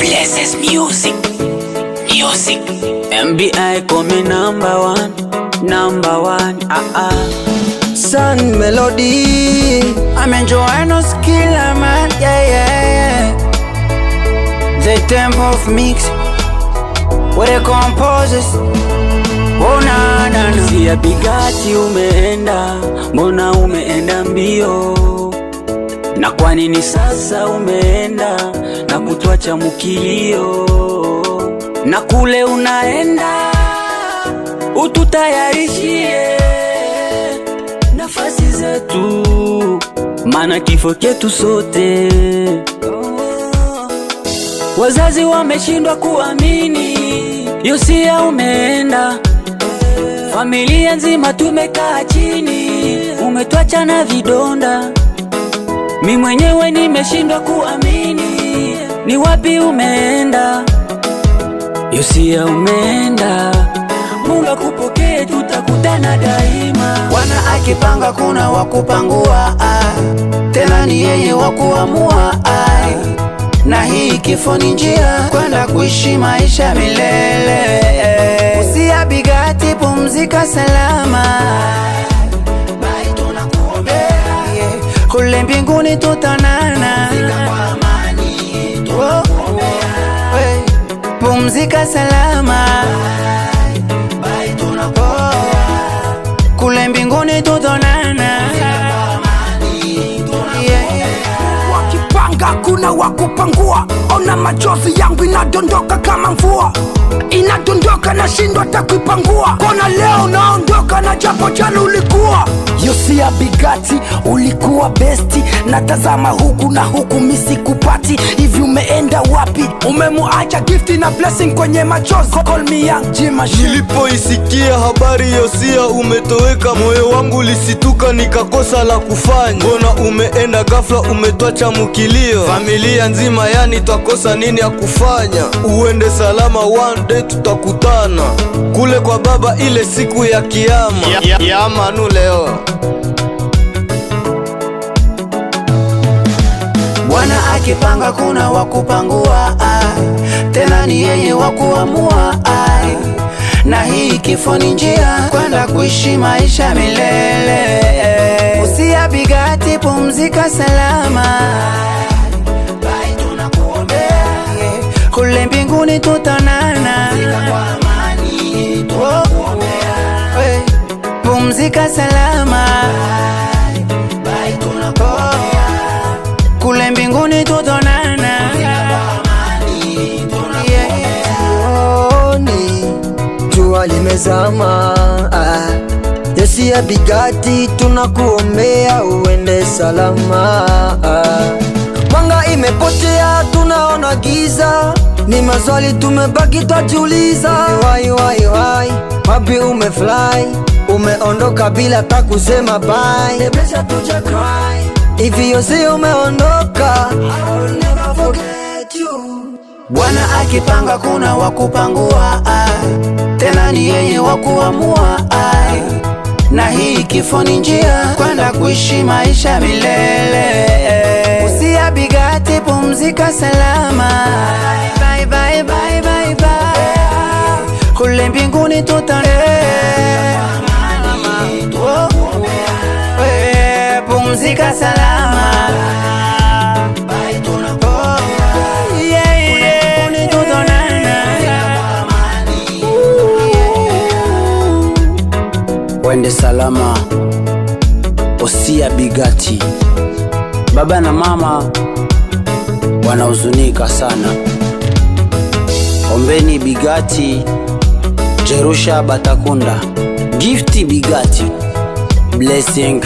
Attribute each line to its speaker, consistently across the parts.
Speaker 1: Blesses music. MBI come number one.
Speaker 2: Sun Melody.
Speaker 1: I'm enjoying no skill, man. Yeah. The tempo of mix. What the composers. Oh na. Sia Bigati umeenda, mbona umeenda mbio? Na kwa nini sasa umeenda na kutuacha mukilio? Na kule unaenda ututayarishie nafasi zetu, mana kifo chetu sote. Wazazi wameshindwa kuamini Yosia umeenda, familia nzima tumekaa chini, umetuacha na vidonda. Mi mwenyewe nimeshindwa kuamini, ni wapi umeenda Yosia umeenda. Mungu akupokee, tutakutana daima.
Speaker 2: Bwana akipanga kuna wakupangua, tena ni yeye wakuamua. Na hii kifo ni njia kwenda kuishi maisha milele. Yosia Bigati, pumzika salama. Bye, tunakuombea. Kule mbinguni tutanana. Pumzika salama. Bye, tunakuombea. Kule mbinguni tutanana.
Speaker 3: Wakipanga kuna wakupangua. Ona machozi yangu inadondoka kama mvua, inadondoka na shindwa takuipangua. Kona leo naondoka na japo jana ulikuwa. Yosia Bigati ulikuwa besti, natazama huku na huku misi kupati. Hivi umeenda wapi? Umemuacha gifti na blessing kwenye machozi. Call me young Jima.
Speaker 4: Nilipoisikia habari Yosia umetoweka, moyo wangu lisituka nikakosa la kufanya. Mbona umeenda ghafla, umetuacha mukilio? Familia nzima yani twakosa nini ya kufanya? Uende salama, one day tutakutana kule kwa baba ile siku ya kiyama. Ya manu leo.
Speaker 2: Bwana akipanga kuna wakupangua, tena ni yeye wakuamua. Na hii kifo ni njia kwenda kuishi maisha milele. Yosia Bigati, pumzika salama. Bye, tunakuombea. Kule mbinguni tutanana. Pumzika salama. Bye, tunakuombea. Kule mbinguni tutanana. Jua limezama, Yosia Bigati tunakuombea uende salama. Mwanga imepotea, tunaona giza, ni maswali tumebaki twajiuliza. Why, wapi umefly? Umeondoka bila takusema bye. If Yosia umeondoka, I will never forget you. Bwana akipanga kuna wakupangua, tena ni yeye wakuamua. Na hii kifo ni njia kwenda kuishi maisha milele. Yosia Bigati, pumzika salama. Bye. Kule mbinguni pumzika salama.
Speaker 1: Wende salama Yosia Bigati. Baba na mama wanahuzunika sana. Ombeni Bigati, Jerusha Batakunda, Gifti Bigati, Blessing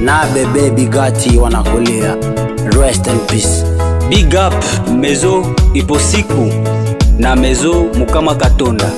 Speaker 1: na bebe Bigati wanakulia. Rest in peace. Big up Mezo Iposiku na Mezo Mukama Katonda.